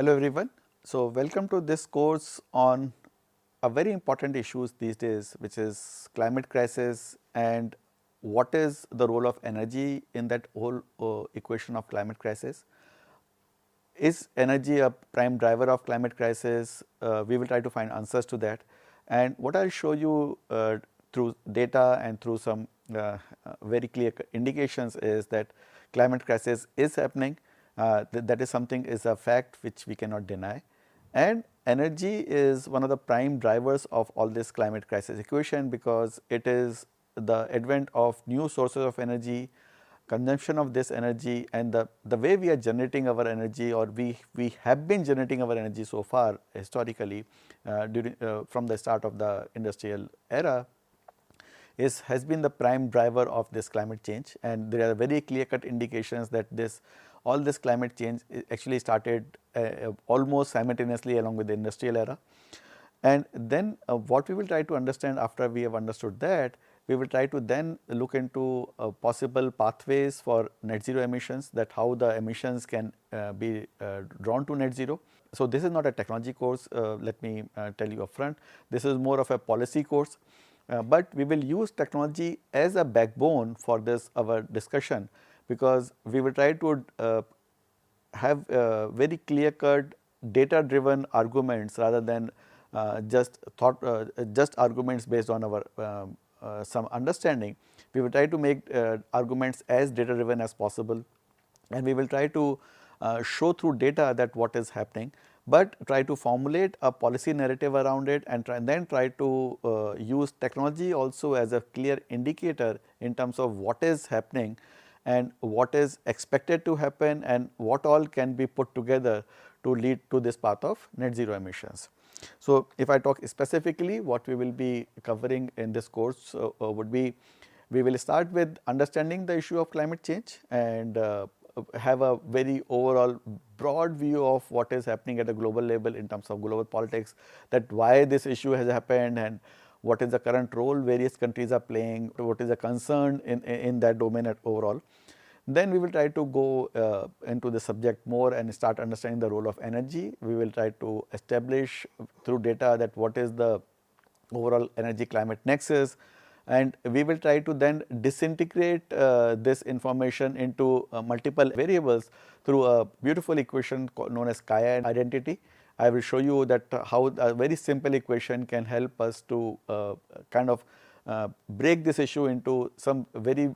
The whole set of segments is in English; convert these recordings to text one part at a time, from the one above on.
Hello everyone. So, welcome to this course on a very important issues these days, which is climate crisis and what is the role of energy in that whole equation of climate crisis. Is energy a prime driver of climate crisis? We will try to find answers to that. And what I will show you through data and through some very clear indications is that climate crisis is happening. That is something is a fact which we cannot deny. And energy is one of the prime drivers of all this climate crisis equation, because it is the advent of new sources of energy, consumption of this energy, and the way we are generating our energy, or we have been generating our energy so far historically from the start of the industrial era has been the prime driver of this climate change. And there are very clear cut indications that all this climate change actually started almost simultaneously along with the industrial era. And then what we will try to understand after we have understood that, we will try to then look into possible pathways for net zero emissions, that how the emissions can be drawn to net zero. So, this is not a technology course, let me tell you upfront. This is more of a policy course, but we will use technology as a backbone for this our discussion, because we will try to have very clear cut data driven arguments rather than just arguments based on our some understanding. We will try to make arguments as data driven as possible, and we will try to show through data that what is happening, but try to formulate a policy narrative around it, and then try to use technology also as a clear indicator in terms of what is happening and what is expected to happen and what all can be put together to lead to this path of net zero emissions. So, if I talk specifically, what we will be covering in this course would be, we will start with understanding the issue of climate change and have a very overall broad view of what is happening at a global level in terms of global politics, that why this issue has happened and what is the current role various countries are playing, what is the concern in that domain at overall. Then we will try to go into the subject more and start understanding the role of energy. We will try to establish through data that what is the overall energy climate nexus, and we will try to then disintegrate this information into multiple variables through a beautiful equation known as Kaya identity. I will show you that how a very simple equation can help us to kind of break this issue into some very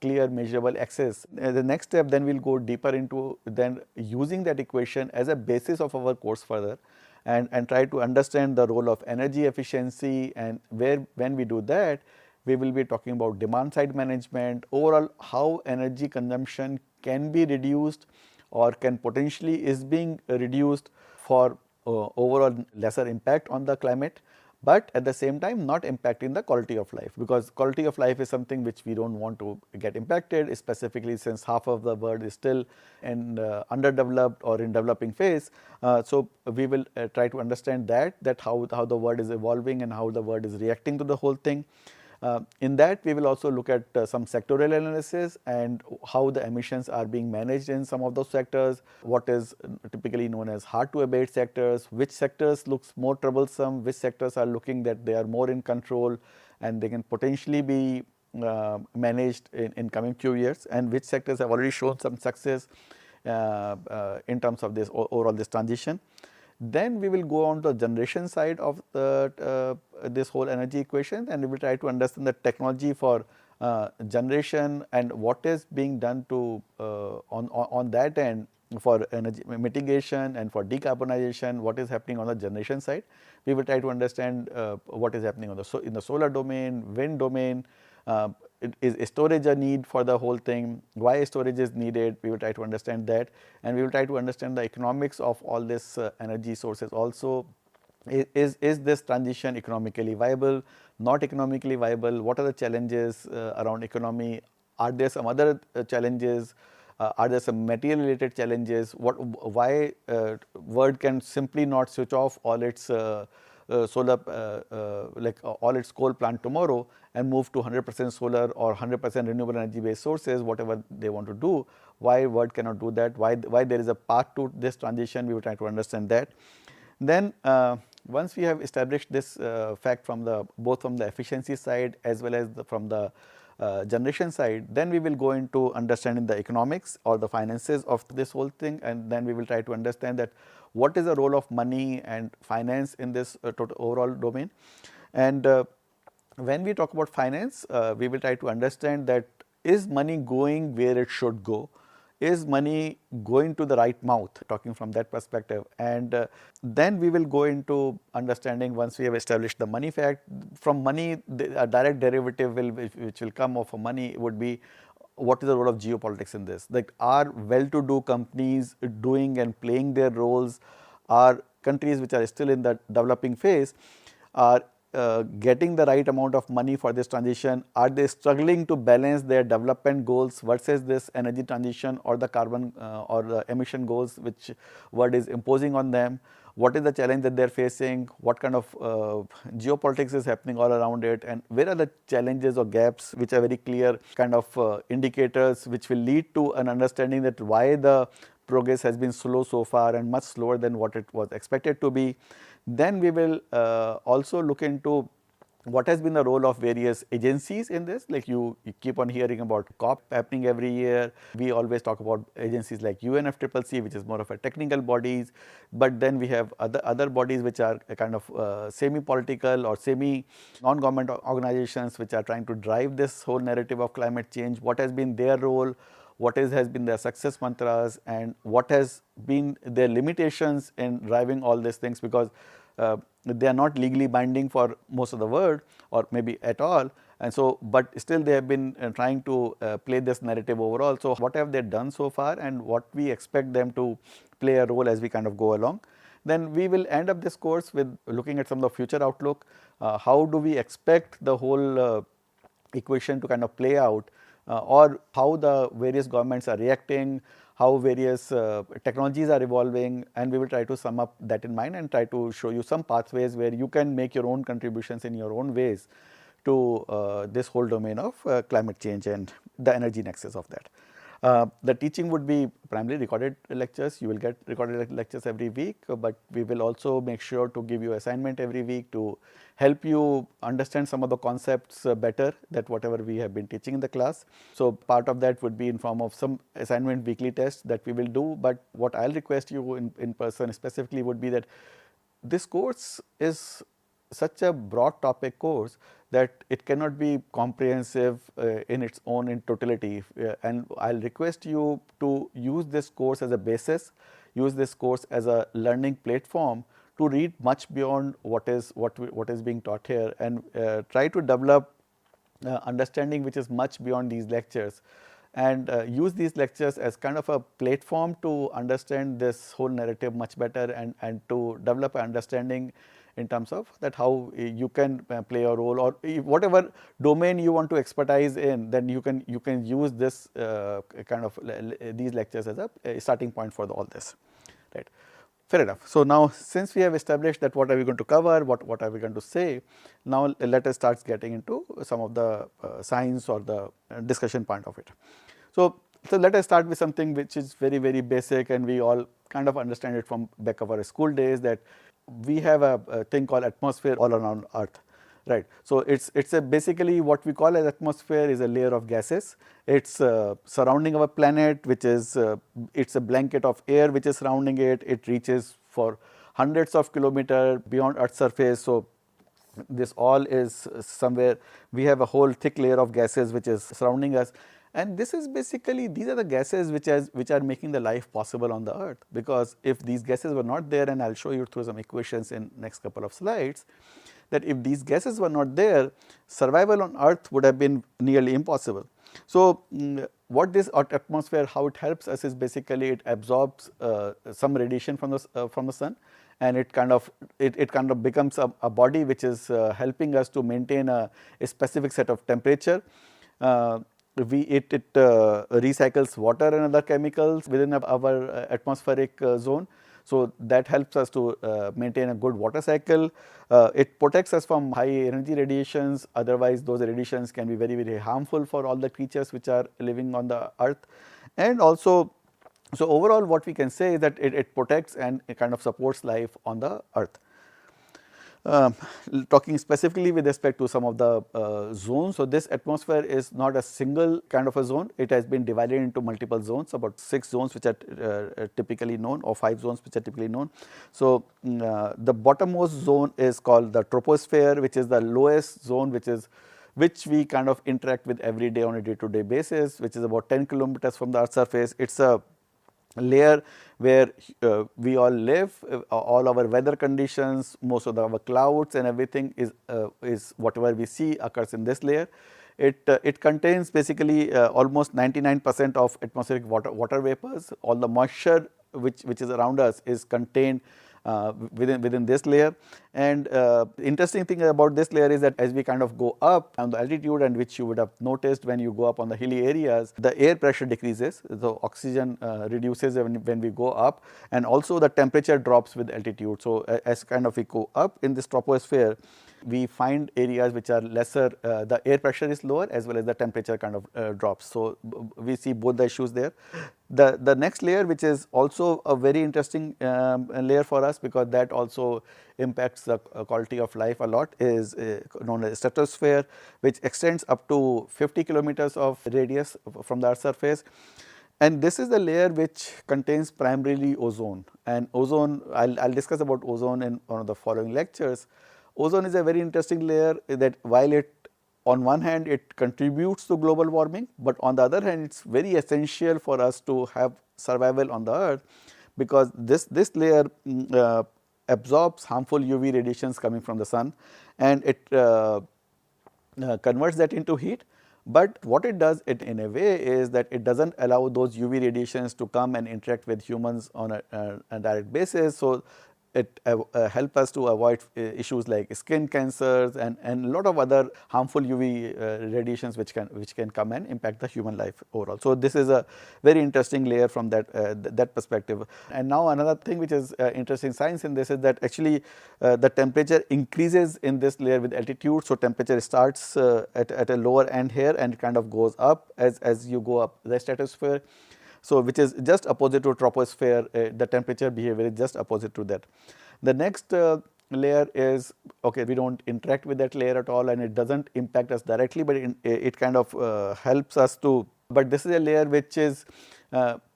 clear measurable axis. The next step then we will go deeper into then using that equation as a basis of our course further, and try to understand the role of energy efficiency, and when we do that, we will be talking about demand side management, overall how energy consumption can be reduced or can potentially is being reduced for overall lesser impact on the climate, but at the same time not impacting the quality of life, because quality of life is something which we do not want to get impacted, specifically since half of the world is still in underdeveloped or in developing phase. So, we will try to understand that how the world is evolving and how the world is reacting to the whole thing. In that, we will also look at some sectoral analysis and how the emissions are being managed in some of those sectors, what is typically known as hard to abate sectors, which sectors looks more troublesome, which sectors are looking that they are more in control and they can potentially be managed in coming few years, and which sectors have already shown some success in terms of this overall this transition. Then we will go on to the generation side of this whole energy equation, and we will try to understand the technology for generation and what is being done to on that end for energy mitigation and for decarbonization, what is happening on the generation side. We will try to understand what is happening on in the solar domain, wind domain. Is storage a need for the whole thing? Why storage is needed? We will try to understand that, and we will try to understand the economics of all this energy sources also. Is this transition economically viable, not economically viable? What are the challenges around economy? Are there some other challenges? Are there some material related challenges? Why world can simply not switch off all its solar, like all its coal plant tomorrow and move to 100% solar or 100% renewable energy based sources, whatever they want to do. Why world cannot do that? Why there is a path to this transition? We will try to understand that. Then once we have established this fact from the both from the efficiency side as well as from the generation side, then we will go into understanding the economics or the finances of this whole thing, and then we will try to understand that what is the role of money and finance in this total overall domain. And when we talk about finance, we will try to understand that is money going where it should go? Is money going to the right mouth, talking from that perspective. And then we will go into understanding, once we have established the money fact, from money a direct derivative which will come of money would be what is the role of geopolitics in this. Like, are well-to-do companies doing and playing their roles? Are countries which are still in the developing phase are getting the right amount of money for this transition? Are they struggling to balance their development goals versus this energy transition or the carbon or the emission goals which world is imposing on them? What is the challenge that they are facing? What kind of geopolitics is happening all around it? And where are the challenges or gaps which are very clear kind of indicators which will lead to an understanding that why the progress has been slow so far and much slower than what it was expected to be. Then we will also look into what has been the role of various agencies in this. Like you keep on hearing about COP happening every year. We always talk about agencies like UNFCCC, which is more of a technical bodies, but then we have other bodies which are a kind of semi-political or semi-non-government organizations which are trying to drive this whole narrative of climate change. What has been their role? What has been their success mantras, and what has been their limitations in driving all these things, because they are not legally binding for most of the world or maybe at all. And so, but still they have been trying to play this narrative overall. So, what have they done so far and what we expect them to play a role as we kind of go along. Then we will end up this course with looking at some of the future outlook. How do we expect the whole equation to kind of play out? Or how the various governments are reacting, how various technologies are evolving, and we will try to sum up that in mind and try to show you some pathways where you can make your own contributions in your own ways to this whole domain of climate change and the energy nexus of that. The teaching would be primarily recorded lectures. You will get recorded lectures every week, but we will also make sure to give you assignment every week to help you understand some of the concepts better, that whatever we have been teaching in the class. So, part of that would be in form of some assignment weekly tests that we will do, but what I will request you in person specifically would be that this course is such a broad topic course that it cannot be comprehensive in its own in totality, and I will request you to use this course as a basis, use this course as a learning platform to read much beyond what is being taught here, and try to develop understanding which is much beyond these lectures, and use these lectures as kind of a platform to understand this whole narrative much better, and to develop an understanding in terms of that how you can play a role, or whatever domain you want to expertise in, then you can use this kind of these lectures as a starting point for all this, right. Fair enough. So, now since we have established that what are we going to cover, what are we going to say, now let us start getting into some of the science or the discussion part of it. So, let us start with something which is very basic, and we all kind of understand it from back of our school days, that we have a thing called atmosphere all around Earth, right. So, it's basically what we call as atmosphere is a layer of gases. It's surrounding our planet, which is it's a blanket of air which is surrounding it. It reaches for hundreds of kilometers beyond Earth's surface. So, this all is somewhere we have a whole thick layer of gases which is surrounding us. And this is basically, these are the gases which are making the life possible on the Earth, because if these gases were not there, and I will show you through some equations in next couple of slides, that if these gases were not there, survival on Earth would have been nearly impossible. So, what this atmosphere, how it helps us is basically it absorbs some radiation from the sun, and it kind of becomes a body which is helping us to maintain a specific set of temperature. It recycles water and other chemicals within our atmospheric zone. So that helps us to maintain a good water cycle. It protects us from high energy radiations, otherwise those radiations can be very harmful for all the creatures which are living on the earth. And also, so overall what we can say is that it protects and it kind of supports life on the earth. Talking specifically with respect to some of the zones. So, this atmosphere is not a single kind of a zone, it has been divided into multiple zones, about 6 zones which are typically known, or 5 zones which are typically known. So, the bottommost zone is called the troposphere, which is the lowest zone, which we kind of interact with every day on a day-to-day basis, which is about 10 kilometers from the earth's surface. It is a layer where we all live, all our weather conditions, most of our clouds and everything is whatever we see occurs in this layer. It contains basically almost 99% of atmospheric water vapors. All the moisture which is around us is contained within this layer. And interesting thing about this layer is that as we kind of go up on the altitude, and which you would have noticed when you go up on the hilly areas, the air pressure decreases, the oxygen reduces when we go up, and also the temperature drops with altitude. So as kind of we go up in this troposphere, we find areas which are lesser, the air pressure is lower as well as the temperature kind of drops. So we see both the issues there. The next layer, which is also a very interesting layer for us, because that also impacts the quality of life a lot, is known as stratosphere, which extends up to 50 kilometers of radius from the earth's surface. And this is the layer which contains primarily ozone. And ozone, I'll discuss about ozone in one of the following lectures. Ozone is a very interesting layer that while it, on one hand, it contributes to global warming, but on the other hand, it is very essential for us to have survival on the earth, because this layer absorbs harmful UV radiations coming from the sun, and it converts that into heat. But what it does in a way is that it does not allow those UV radiations to come and interact with humans on a direct basis. So it help us to avoid issues like skin cancers and a lot of other harmful UV radiations which can come and impact the human life overall. So this is a very interesting layer from that perspective. And now another thing which is interesting science in this is that actually the temperature increases in this layer with altitude. So temperature starts at a lower end here and kind of goes up as you go up the stratosphere. So which is just opposite to troposphere, the temperature behavior is just opposite to that. The next layer is, okay, we do not interact with that layer at all and it does not impact us directly, but it kind of helps us to, but this is a layer which is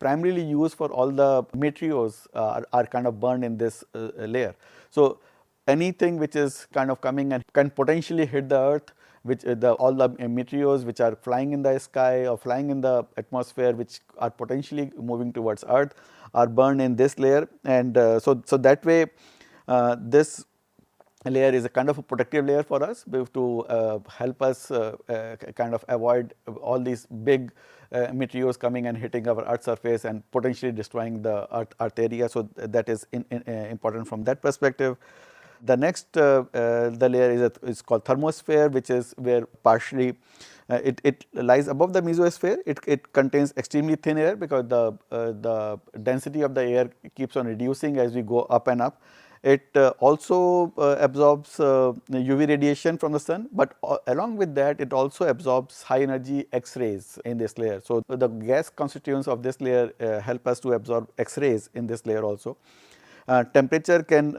primarily used for all the meteors are kind of burned in this layer. So anything which is kind of coming and can potentially hit the earth, which all the meteors which are flying in the sky or flying in the atmosphere, which are potentially moving towards earth, are burned in this layer. And so that way this layer is a kind of a protective layer for us to help us kind of avoid all these big meteors coming and hitting our earth surface and potentially destroying the earth area. So that is important from that perspective. The next the layer is called thermosphere, which is where partially it lies above the mesosphere. It contains extremely thin air because the density of the air keeps on reducing as we go up and up. It also absorbs UV radiation from the sun, but along with that it also absorbs high energy X-rays in this layer. So the gas constituents of this layer help us to absorb X-rays in this layer also. Temperature can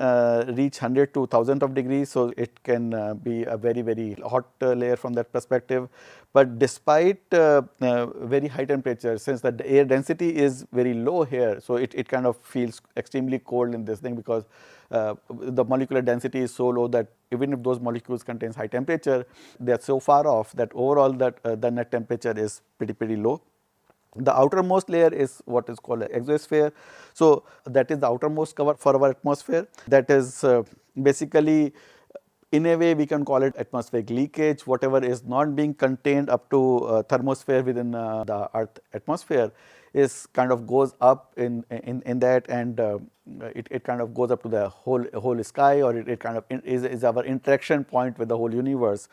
reach 100 to 1000 of degrees, so it can be a very hot layer from that perspective. But despite very high temperature, since the air density is very low here, so it kind of feels extremely cold in this thing, because the molecular density is so low that even if those molecules contains high temperature, they are so far off that overall the net temperature is pretty low. The outermost layer is what is called an exosphere. So that is the outermost cover for our atmosphere. That is basically, in a way we can call it atmospheric leakage. Whatever is not being contained up to thermosphere within the earth atmosphere is kind of goes up in that, and it kind of goes up to the whole sky, or it kind of is our interaction point with the whole universe.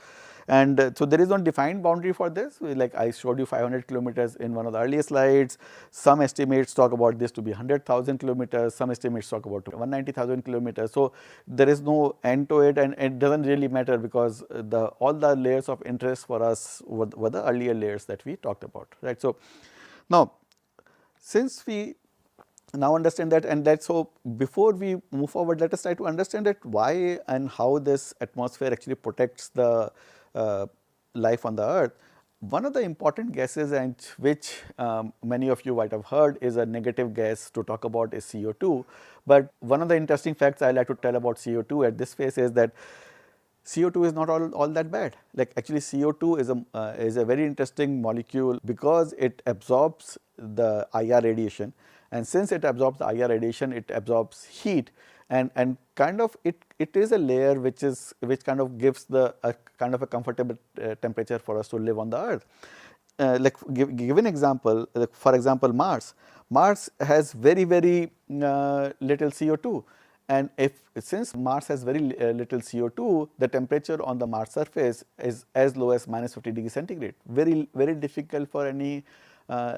And so there is no defined boundary for this. Like I showed you 500 kilometers in one of the earlier slides. Some estimates talk about this to be 100,000 kilometers. Some estimates talk about 190,000 kilometers. So there is no end to it, and it doesn't really matter because all the layers of interest for us were the earlier layers that we talked about, right? So now, since we now understand that, and that, so before we move forward, let us try to understand that why and how this atmosphere actually protects the life on the earth. One of the important gases, and which many of you might have heard, is a negative gas to talk about is CO2. But one of the interesting facts I like to tell about CO2 at this phase is that CO2 is not all that bad. Like actually CO2 is a very interesting molecule because it absorbs the IR radiation, and since it absorbs the IR radiation, it absorbs heat, and kind of it is a layer which kind of gives the kind of a comfortable temperature for us to live on the earth. Like give an example, like for example Mars has very little CO2, and since Mars has very little CO2, the temperature on the Mars surface is as low as minus 50 degrees centigrade, very difficult for any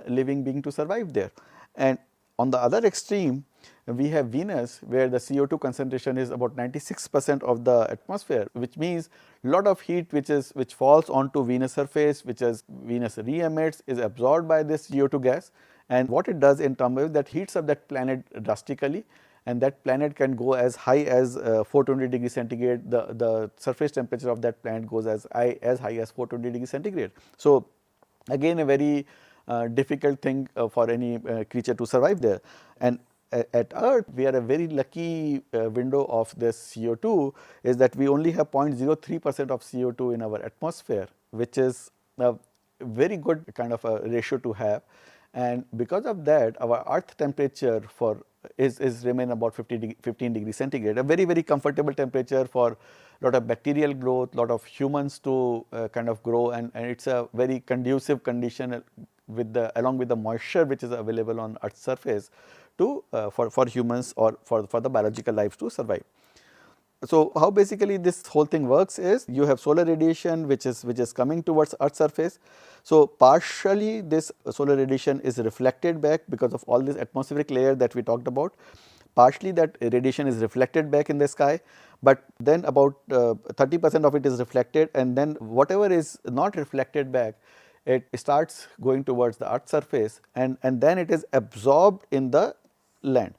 living being to survive there. And on the other extreme, we have Venus, where the CO2 concentration is about 96% of the atmosphere, which means a lot of heat which falls onto Venus surface, which as Venus re-emits, is absorbed by this CO2 gas, and what it does in terms of that heats up that planet drastically, and that planet can go as high as 420 degrees centigrade. The surface temperature of that planet goes as high as 420 degrees centigrade. So again, a very difficult thing for any creature to survive there. And at Earth, we are a very lucky window of this CO2 is that we only have 0.03% of CO2 in our atmosphere, which is a very good kind of a ratio to have. And because of that, our Earth temperature is remain about 15 degrees centigrade, a very comfortable temperature for a lot of bacterial growth, lot of humans to kind of grow, and it's a very conducive condition along with the moisture which is available on Earth's surface to for humans or for the biological lives to survive. So how basically this whole thing works is you have solar radiation which is coming towards Earth's surface. So partially this solar radiation is reflected back because of all this atmospheric layer that we talked about. Partially that radiation is reflected back in the sky, but then about 30% of it is reflected, and then whatever is not reflected back, it starts going towards the Earth's surface, and then it is absorbed in the land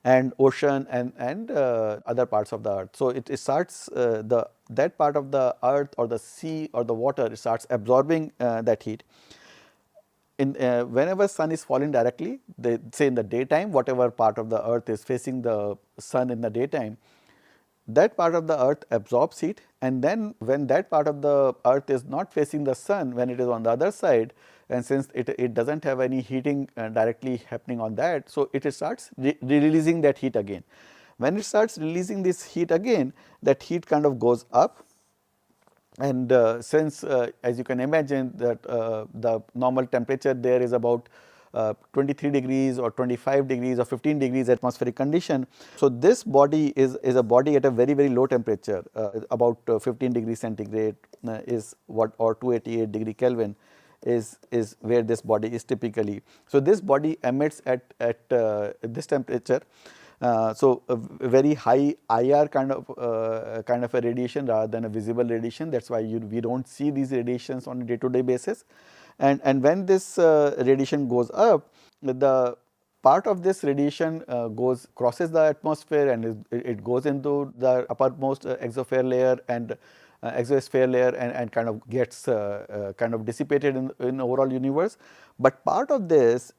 and ocean and other parts of the earth. So it starts that part of the earth or the sea or the water, it starts absorbing that heat. Whenever sun is falling directly, say in the daytime, whatever part of the earth is facing the sun in the daytime, that part of the earth absorbs heat, and then when that part of the earth is not facing the sun, when it is on the other side, and since it does not have any heating directly happening on that, so it starts releasing that heat again. When it starts releasing this heat again, that heat kind of goes up, and since as you can imagine that the normal temperature there is about 23 degrees or 25 degrees or 15 degrees atmospheric condition. So this body is a body at a very low temperature, about 15 degrees centigrade is what, or 288 degree Kelvin is where this body is typically. So this body emits at this temperature. So a very high IR kind of a radiation rather than a visible radiation. That's why we don't see these radiations on a day-to-day basis. And when this radiation goes up, the part of this radiation crosses the atmosphere, and it goes into the uppermost exosphere layer and and kind of gets kind of dissipated in overall universe. But part of this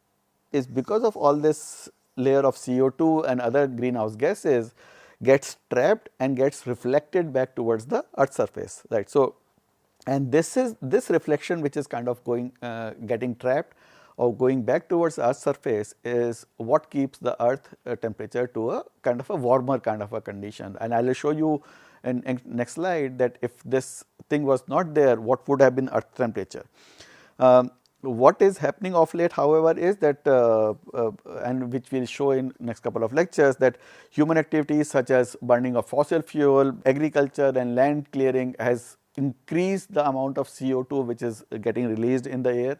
is because of all this layer of CO2 and other greenhouse gases gets trapped and gets reflected back towards the Earth's surface, right. So, and this reflection which is kind of getting trapped or going back towards Earth's surface is what keeps the Earth temperature to a kind of a warmer kind of a condition. And I will show you in next slide that if this thing was not there, what would have been Earth temperature. What is happening of late, however, is that and which we will show in next couple of lectures, that human activities such as burning of fossil fuel, agriculture and land clearing has increase the amount of CO2 which is getting released in the air,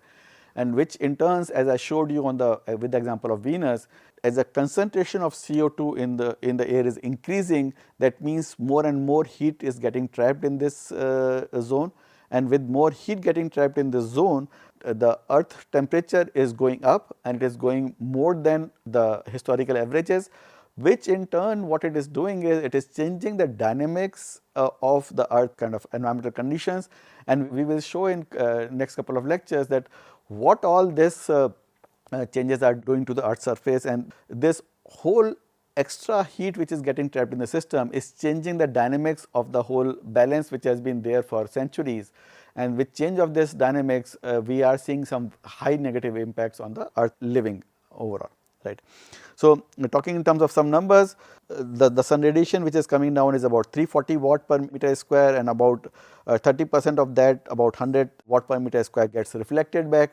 and which in turn, as I showed you on the with the example of Venus, as the concentration of CO2 in the air is increasing, that means more and more heat is getting trapped in this zone, and with more heat getting trapped in this zone, the earth temperature is going up, and it is going more than the historical averages, which in turn what it is doing is it is changing the dynamics of the earth kind of environmental conditions, and we will show in next couple of lectures that what all this changes are doing to the earth's surface, and this whole extra heat which is getting trapped in the system is changing the dynamics of the whole balance which has been there for centuries, and with change of this dynamics we are seeing some high negative impacts on the earth living overall, right. So, talking in terms of some numbers, the sun radiation which is coming down is about 340 watt per meter square, and about 30% of that, about 100 watt per meter square, gets reflected back,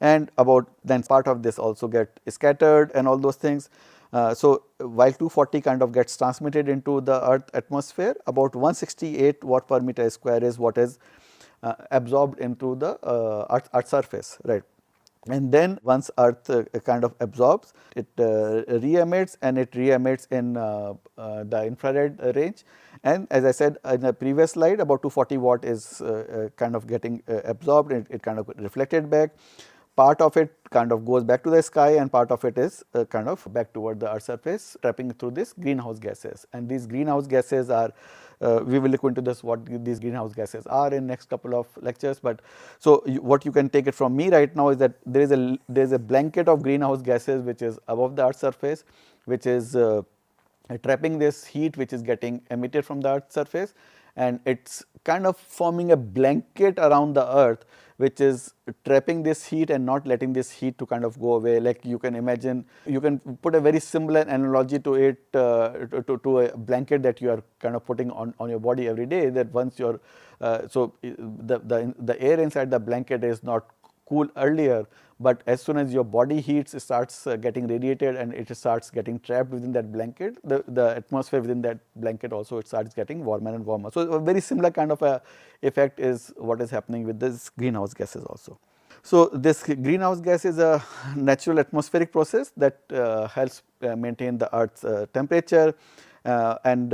and about then part of this also get scattered and all those things. So, while 240 kind of gets transmitted into the earth atmosphere, about 168 watt per meter square is what is absorbed into the earth surface, right. And then once earth kind of absorbs, it re-emits, and it re-emits in the infrared range, and as I said in the previous slide, about 240 watt is kind of getting absorbed, and it kind of reflected back. Part of it kind of goes back to the sky, and part of it is kind of back toward the earth surface, trapping through these greenhouse gases. And these greenhouse gases are, we will look into this what these greenhouse gases are in next couple of lectures. But so what you can take it from me right now is that there is a blanket of greenhouse gases which is above the earth surface, which is trapping this heat which is getting emitted from the earth surface, and it's kind of forming a blanket around the earth which is trapping this heat and not letting this heat to kind of go away. Like you can imagine, you can put a very similar analogy to it, to a blanket that you are kind of putting on your body every day, that once you're, so the air inside the blanket is not cool earlier, but as soon as your body heats, it starts getting radiated, and it starts getting trapped within that blanket. The atmosphere within that blanket also, it starts getting warmer and warmer. So a very similar kind of a effect is what is happening with this greenhouse gases also. So this greenhouse gas is a natural atmospheric process that helps maintain the earth's temperature, and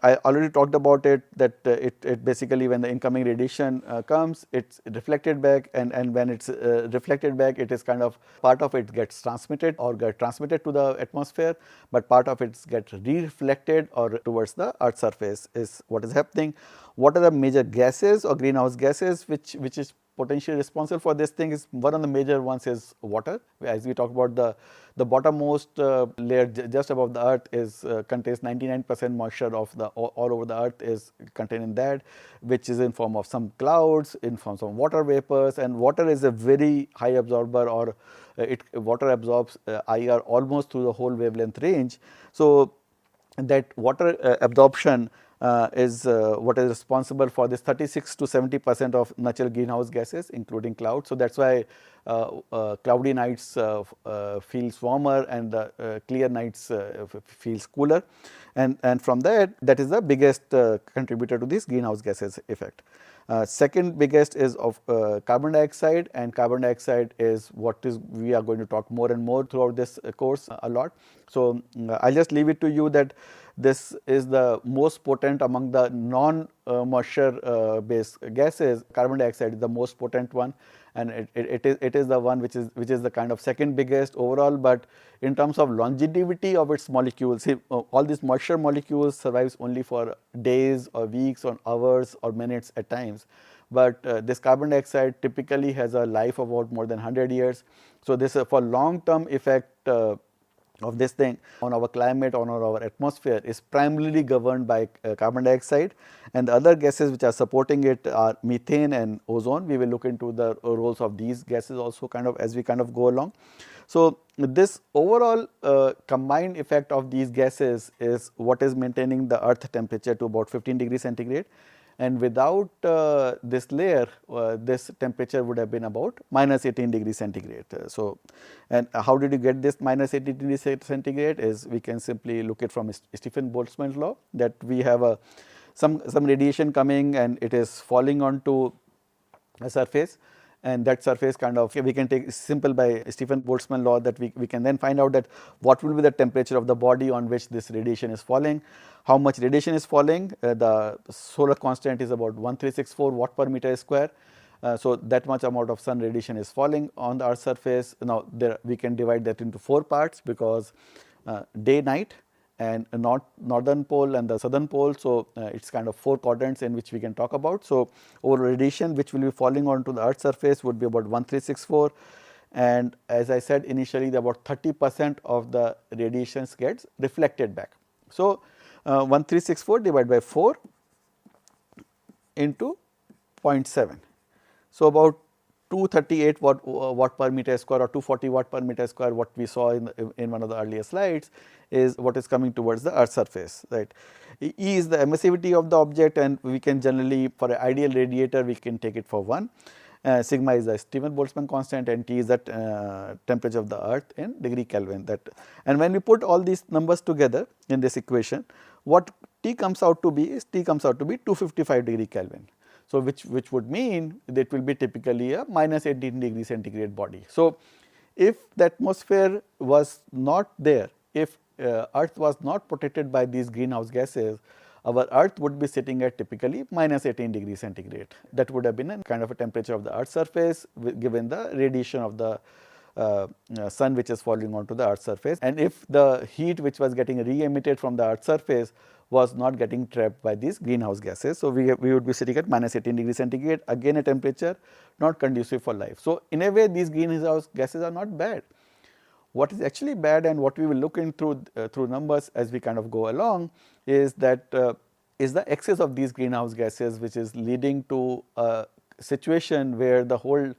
I already talked about it, that it basically, when the incoming radiation comes, it's reflected back, and when it's reflected back, it is kind of part of it gets transmitted or get transmitted to the atmosphere, but part of it gets re-reflected or towards the earth surface is what is happening. What are the major gases or greenhouse gases which is potentially responsible for this thing? Is one of the major ones is water. As we talk about the bottommost layer just above the earth is contains 99% moisture of the all over the earth is contained in that, which is in form of some clouds, in form of water vapors, and water is a very high absorber, or water absorbs IR almost through the whole wavelength range. So that water absorption is what is responsible for this 36 to 70% of natural greenhouse gases, including clouds. So that's why cloudy nights feels warmer, and the clear nights feels cooler, and from that is the biggest contributor to this greenhouse gases effect. Second biggest is of carbon dioxide, and carbon dioxide is what is we are going to talk more and more throughout this course a lot. So I'll just leave it to you that this is the most potent among the non-moisture based gases. Carbon dioxide is the most potent one, and it is the one which is the kind of second biggest overall. But in terms of longevity of its molecules, see, all these moisture molecules survives only for days or weeks or hours or minutes at times. But this carbon dioxide typically has a life of about more than 100 years. So this for long term effect of this thing on our climate, on our atmosphere, is primarily governed by carbon dioxide, and the other gases which are supporting it are methane and ozone. We will look into the roles of these gases also kind of as we kind of go along. So this overall combined effect of these gases is what is maintaining the earth temperature to about 15 degrees centigrade. And without this layer, this temperature would have been about minus 18 degrees centigrade. So, and how did you get this minus 18 degrees centigrade? Is we can simply look it from Stefan-Boltzmann law, that we have a some radiation coming and it is falling onto a surface, and that surface kind of, we can take simple by Stefan-Boltzmann law that we can then find out that what will be the temperature of the body on which this radiation is falling, how much radiation is falling. The solar constant is about 1364 watt per meter square. So that much amount of sun radiation is falling on the Earth's surface. Now we can divide that into 4 parts, because day, night, and northern pole and the southern pole. So it's kind of 4 quadrants in which we can talk about. So overall radiation which will be falling onto the Earth's surface would be about 1364, and as I said initially, about 30% of the radiations gets reflected back. So 1364 divided by 4 into 0.7. So about 238 watt per meter square, or 240 watt per meter square, what we saw in one of the earlier slides, is what is coming towards the Earth's surface, right. E is the emissivity of the object, and we can generally, for an ideal radiator, we can take it for 1. Sigma is the Stefan-Boltzmann constant, and T is that temperature of the Earth in degree Kelvin. And when we put all these numbers together in this equation, what T comes out to be is 255 degree Kelvin. So which would mean that it will be typically a minus 18 degree centigrade body. So if the atmosphere was not there, if Earth was not protected by these greenhouse gases, our Earth would be sitting at typically minus 18 degree centigrade. That would have been a kind of a temperature of the Earth's surface given the radiation of the sun which is falling onto the Earth's surface, and if the heat which was getting re-emitted from the Earth's surface was not getting trapped by these greenhouse gases. So we would be sitting at minus 18 degree centigrade, again a temperature not conducive for life. So in a way, these greenhouse gases are not bad. What is actually bad, and what we will look into through numbers as we kind of go along, is that is the excess of these greenhouse gases, which is leading to a situation where the whole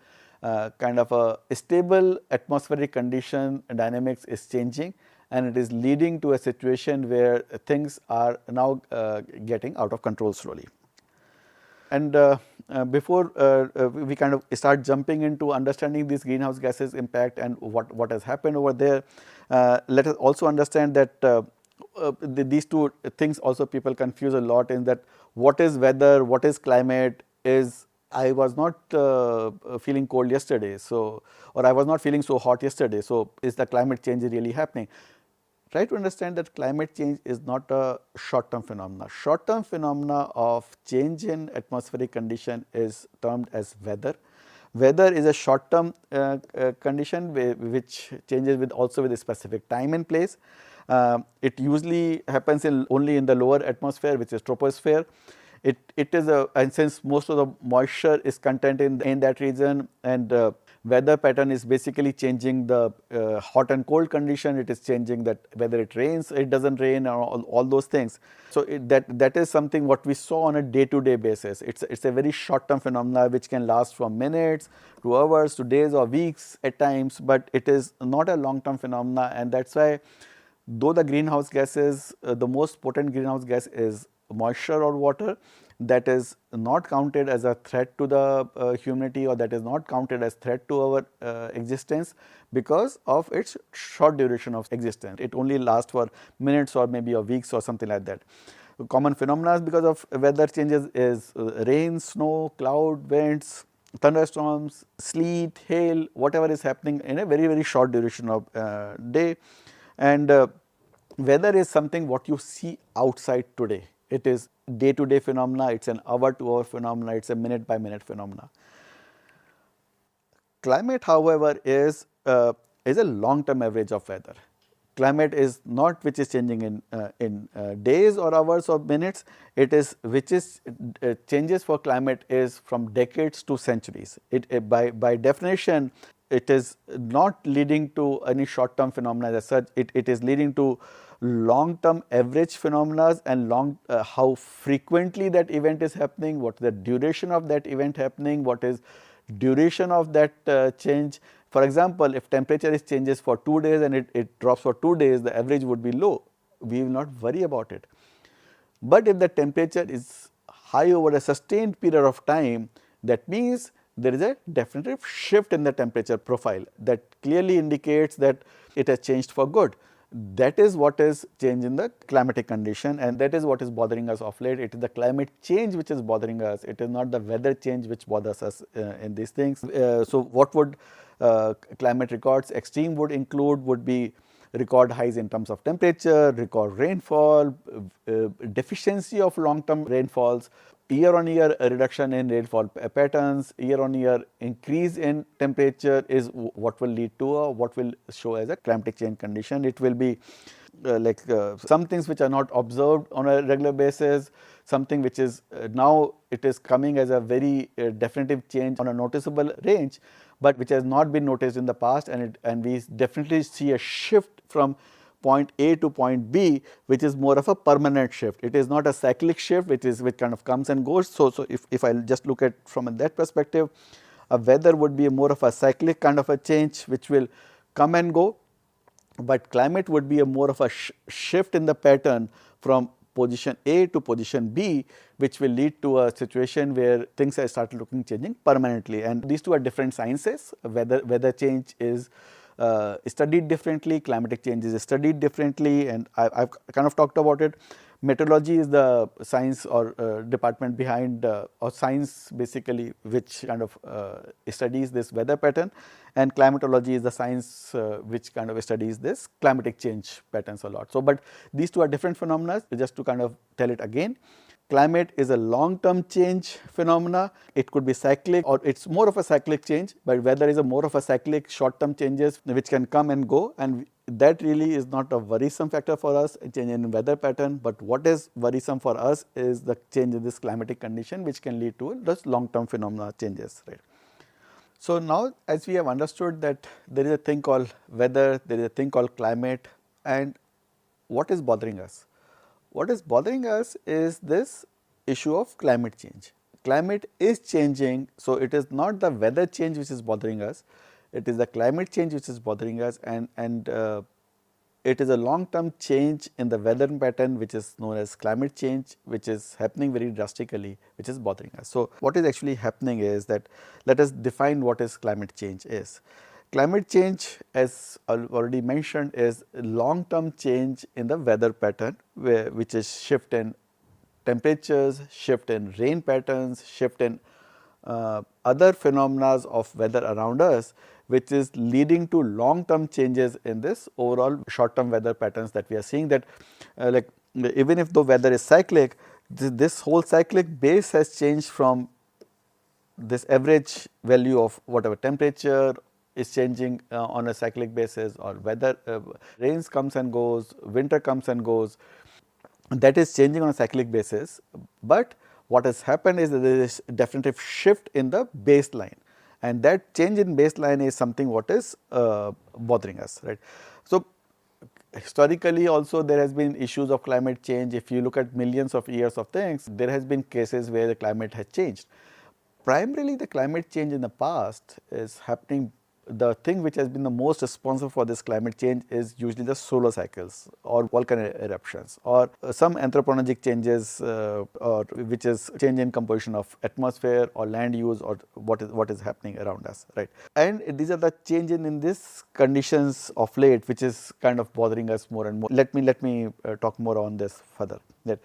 kind of a stable atmospheric condition dynamics is changing, and it is leading to a situation where things are now getting out of control slowly. And before we kind of start jumping into understanding these greenhouse gases impact and what has happened over there, let us also understand that these two things also people confuse a lot, in that what is weather, what is climate. Is I was not feeling cold yesterday, so, or I was not feeling so hot yesterday, so is the climate change really happening? Try to understand that climate change is not a short-term phenomena. Short-term phenomena of change in atmospheric condition is termed as weather. Weather is a short-term condition which changes with a specific time and place. It usually happens only in the lower atmosphere, which is troposphere. It is and since most of the moisture is contained in that region, and weather pattern is basically changing the hot and cold condition. It is changing that whether it rains, it doesn't rain, or all those things. So that is something what we saw on a day-to-day basis. It's a very short-term phenomena which can last from minutes to hours to days or weeks at times, but it is not a long-term phenomena, and that's why, though the greenhouse gases, the most potent greenhouse gas is moisture or water, that is not counted as a threat to the humanity, or that is not counted as threat to our existence because of its short duration of existence. It only lasts for minutes or maybe a weeks or something like that. Common phenomena because of weather changes is rain, snow, cloud, winds, thunderstorms, sleet, hail, whatever is happening in a very, very short duration of day. And weather is something what you see outside today. It is day-to-day phenomena, it is an hour-to-hour phenomena, it is a minute-by-minute phenomena. Climate, however, is a long-term average of weather. Climate is not which is changing in days or hours or minutes. It is which is changes for climate is from decades to centuries. By definition, it is not leading to any short-term phenomena as such. It is leading to long-term average phenomena, and how frequently that event is happening, what is the duration of that event happening, what is duration of that change. For example, if temperature changes for 2 days and it drops for 2 days, the average would be low. We will not worry about it. But if the temperature is high over a sustained period of time, that means there is a definitive shift in the temperature profile that clearly indicates that it has changed for good. That is what is change in the climatic condition, and that is what is bothering us of late. It is the climate change which is bothering us. It is not the weather change which bothers us in these things. So what would climate records extreme would be record highs in terms of temperature, record rainfall, deficiency of long term rainfalls, year on year reduction in rainfall patterns, year on year increase in temperature is what will lead to what will show as a climatic change condition. It will be some things which are not observed on a regular basis, something which is now it is coming as a very definitive change on a noticeable range, but which has not been noticed in the past, and we definitely see a shift from point A to point B, which is more of a permanent shift. It is not a cyclic shift, which kind of comes and goes. So if I just look at from that perspective, a weather would be more of a cyclic kind of a change which will come and go, but climate would be a more of a shift in the pattern from position A to position B, which will lead to a situation where things have started changing permanently. And these two are different sciences. Weather change is studied differently, climatic change is studied differently, and I've kind of talked about it. Meteorology is the science or department behind or science basically which kind of studies this weather pattern, and climatology is the science which kind of studies this climatic change patterns a lot. So, but these two are different phenomena. Just to kind of tell it again, climate is a long term change phenomena. It could be cyclic or it is more of a cyclic change, but weather is a more of a cyclic short term changes which can come and go, and that really is not a worrisome factor for us, a change in weather pattern. But what is worrisome for us is the change in this climatic condition which can lead to just long term phenomena changes, right. So, now as we have understood that there is a thing called weather, there is a thing called climate, and what is bothering us? What is bothering us is this issue of climate change. Climate is changing, so it is not the weather change which is bothering us, it is the climate change which is bothering us, and it is a long term change in the weather pattern which is known as climate change, which is happening very drastically, which is bothering us. So, what is actually happening is that let us define what is climate change is. Climate change, as already mentioned, is long term change in the weather pattern which is shift in temperatures, shift in rain patterns, shift in other phenomena of weather around us, which is leading to long term changes in this overall short term weather patterns that we are seeing. That like even if the weather is cyclic, this whole cyclic base has changed from this average value of whatever temperature is changing on a cyclic basis, or weather rains comes and goes, winter comes and goes, that is changing on a cyclic basis. But what has happened is that there is a definitive shift in the baseline, and that change in baseline is something what is bothering us, right. So, historically also there has been issues of climate change. If you look at millions of years of things, there has been cases where the climate has changed. Primarily the climate change in the past is happening, the thing which has been the most responsible for this climate change is usually the solar cycles or volcanic eruptions, or some anthropogenic changes or which is change in composition of atmosphere or land use, or what is happening around us, right. And these are the changes in these conditions of late which is kind of bothering us more and more. Let me talk more on this further. That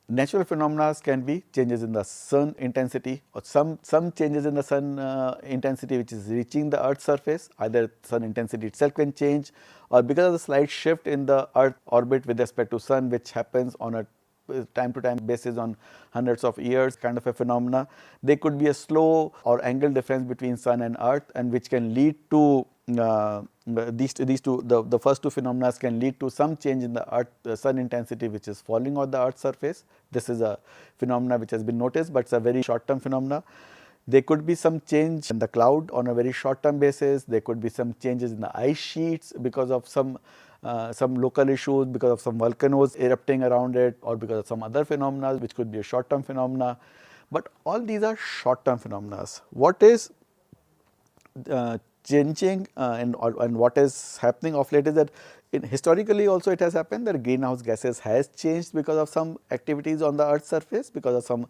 natural phenomena can be changes in the sun intensity, or some changes in the sun intensity which is reaching the earth's surface. Either sun intensity itself can change, or because of the slight shift in the earth orbit with respect to sun, which happens on a time to time basis on hundreds of years kind of a phenomena. There could be a slow or angle difference between sun and earth, and which can lead to these two, the first two phenomena can lead to some change in the earth sun intensity which is falling on the earth's surface. This is a phenomena which has been noticed, but it is a very short term phenomena. There could be some change in the cloud on a very short term basis. There could be some changes in the ice sheets because of some local issues, because of some volcanoes erupting around it, or because of some other phenomena which could be a short term phenomena. But all these are short term phenomena. What is changing and what is happening of late is that historically also it has happened that greenhouse gases has changed because of some activities on the earth's surface, because of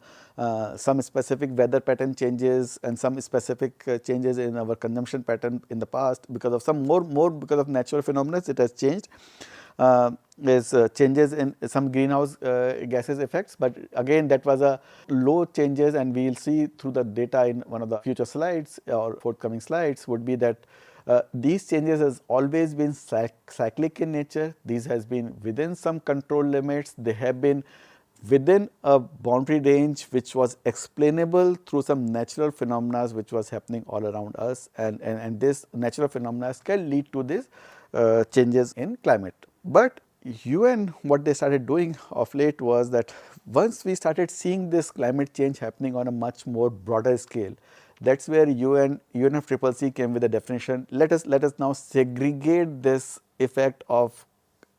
some specific weather pattern changes and some specific changes in our consumption pattern in the past. Because of some more because of natural phenomena it has changed. Changes in some greenhouse gases effects, but again that was a low changes, and we will see through the data in one of the future slides or forthcoming slides would be that these changes has always been cyclic in nature. These has been within some control limits. They have been within a boundary range which was explainable through some natural phenomena which was happening all around us, and this natural phenomena can lead to these changes in climate. But UN, what they started doing of late was that once we started seeing this climate change happening on a much more broader scale, that's where UNFCCC came with a definition. Let us now segregate this effect of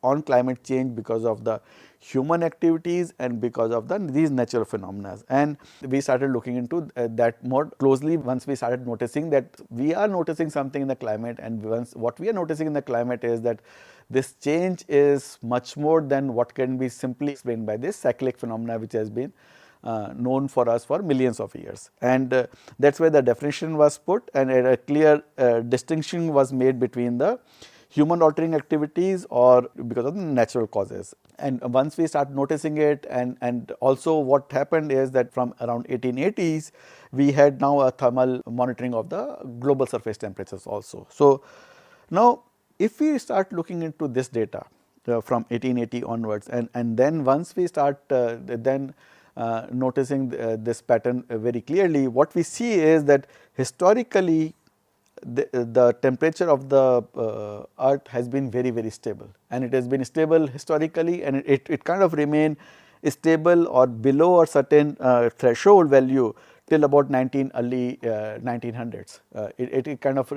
on climate change because of the human activities and because of these natural phenomena. And we started looking into that more closely once we started noticing that we are noticing something in the climate, and once what we are noticing in the climate is that this change is much more than what can be simply explained by this cyclic phenomena which has been known for us for millions of years. And that is where the definition was put, and a clear distinction was made between the human altering activities or because of the natural causes. And once we start noticing it, and also what happened is that from around 1880s we had now a thermal monitoring of the global surface temperatures also. So now if we start looking into this data from 1880 onwards, and then once we start noticing this pattern very clearly, what we see is that historically the temperature of the earth has been very stable, and it has been stable historically, and it kind of remain stable or below a certain threshold value till about early 1900s. It kind of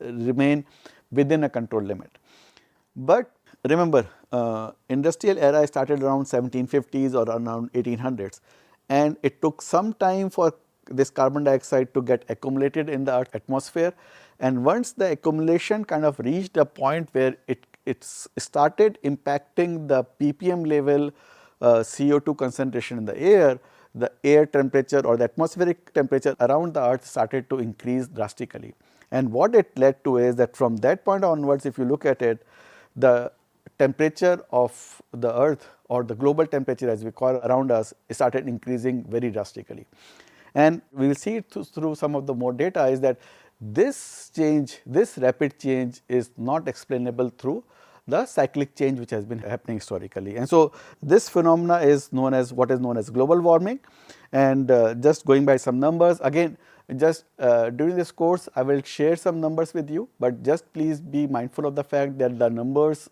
remain within a control limit. But remember, industrial era started around 1750s or around 1800s, and it took some time for this carbon dioxide to get accumulated in the Earth's atmosphere. And once the accumulation kind of reached a point where it started impacting the ppm level CO2 concentration in the air temperature or the atmospheric temperature around the Earth started to increase drastically. And what it led to is that from that point onwards, if you look at it, the temperature of the Earth or the global temperature as we call around us started increasing very drastically. And we will see it through some of the more data is that this change, this rapid change is not explainable through the cyclic change which has been happening historically. And so this phenomena is known as what is known as global warming. And just going by some numbers, again just during this course I will share some numbers with you, but just please be mindful of the fact that the numbers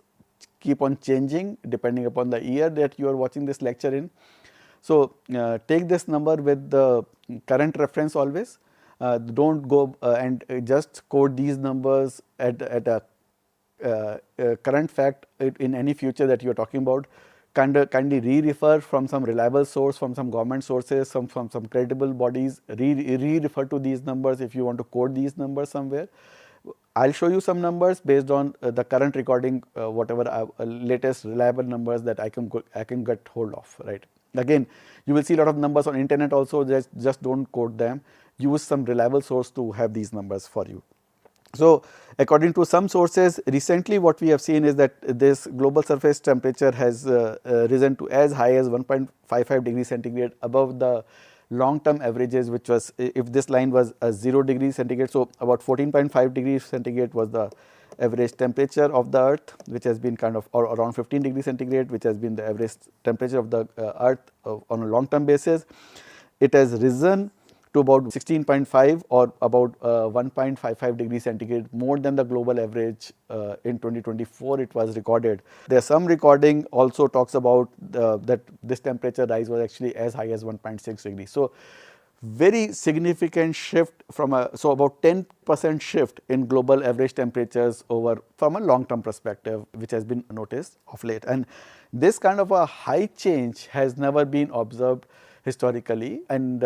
keep on changing depending upon the year that you are watching this lecture in. So take this number with the current reference always. Don't go and just quote these numbers at a current fact in any future that you are talking about. Kindly re-refer from some reliable source, from some government sources, from some credible bodies, re-refer to these numbers if you want to quote these numbers somewhere. I will show you some numbers based on the current recording, whatever latest reliable numbers that I can get hold of, right. Again, you will see a lot of numbers on internet also, just don't quote them, use some reliable source to have these numbers for you. So according to some sources, recently what we have seen is that this global surface temperature has risen to as high as 1.55 degrees centigrade above the long term averages, which was, if this line was 0 degrees centigrade, so about 14.5 degrees centigrade was the average temperature of the earth, which has been kind of, or around 15 degrees centigrade, which has been the average temperature of the earth on a long term basis. It has risen to about 16.5 or about 1.55 degrees centigrade more than the global average in 2024 it was recorded. There are some recording also talks about that this temperature rise was actually as high as 1.6 degrees. So very significant shift from so about 10% shift in global average temperatures over from a long term perspective, which has been noticed of late. And this kind of a high change has never been observed historically, and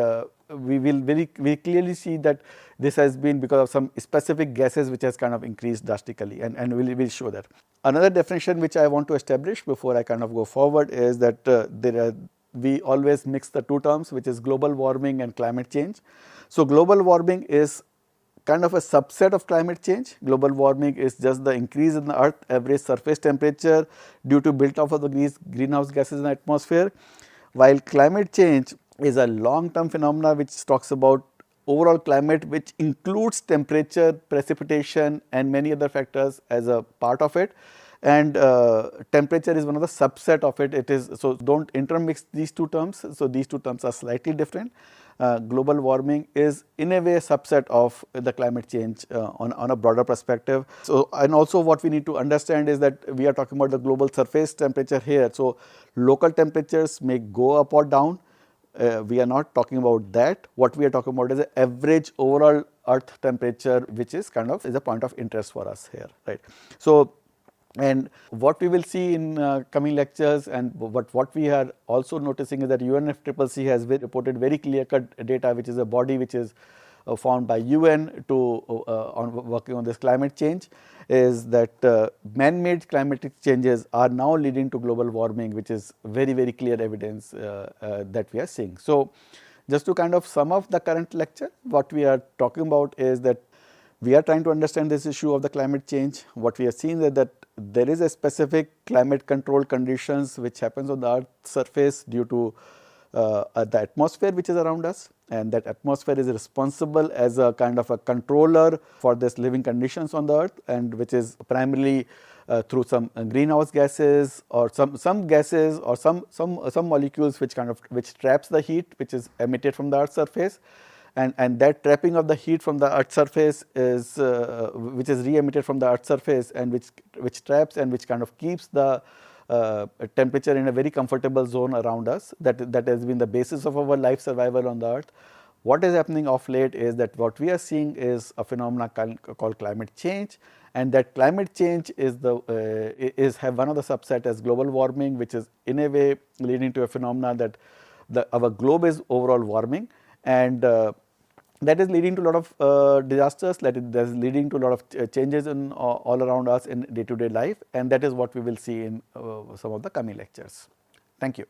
we will very clearly see that this has been because of some specific gases which has kind of increased drastically, and we'll show that. Another definition which I want to establish before I kind of go forward is that we always mix the two terms, which is global warming and climate change. So, global warming is kind of a subset of climate change. Global warming is just the increase in the earth average surface temperature due to built up of the greenhouse gases in the atmosphere, while climate change is a long term phenomena which talks about overall climate, which includes temperature, precipitation and many other factors as a part of it, and temperature is one of the subset of it. It is, so don't intermix these two terms. So, these two terms are slightly different. Global warming is in a way a subset of the climate change on a broader perspective. So, and also what we need to understand is that we are talking about the global surface temperature here. So, local temperatures may go up or down. We are not talking about that. What we are talking about is the average overall earth temperature, which is kind of is a point of interest for us here, right. So, and what we will see in coming lectures, and what we are also noticing is that UNFCCC has reported very clear cut data, which is a body which is found by UN to on working on this climate change, is that man-made climatic changes are now leading to global warming, which is very clear evidence that we are seeing. So, just to kind of sum up the current lecture, what we are talking about is that we are trying to understand this issue of the climate change. What we are seeing is that there is a specific climate control conditions which happens on the earth's surface due to the atmosphere which is around us, and that atmosphere is responsible as a kind of a controller for this living conditions on the earth, and which is primarily through some greenhouse gases or some gases or some molecules which kind of traps the heat which is emitted from the earth's surface. And that trapping of the heat from the earth's surface is which is re-emitted from the earth's surface, and which traps and which kind of keeps the temperature in a very comfortable zone around us. That has been the basis of our life survival on the earth. What is happening of late is that what we are seeing is a phenomena called climate change, and that climate change is have one of the subset as global warming, which is in a way leading to a phenomena that our globe is overall warming, and that is leading to a lot of disasters, that is leading to a lot of changes in all around us in day-to-day life, and that is what we will see in some of the coming lectures. Thank you.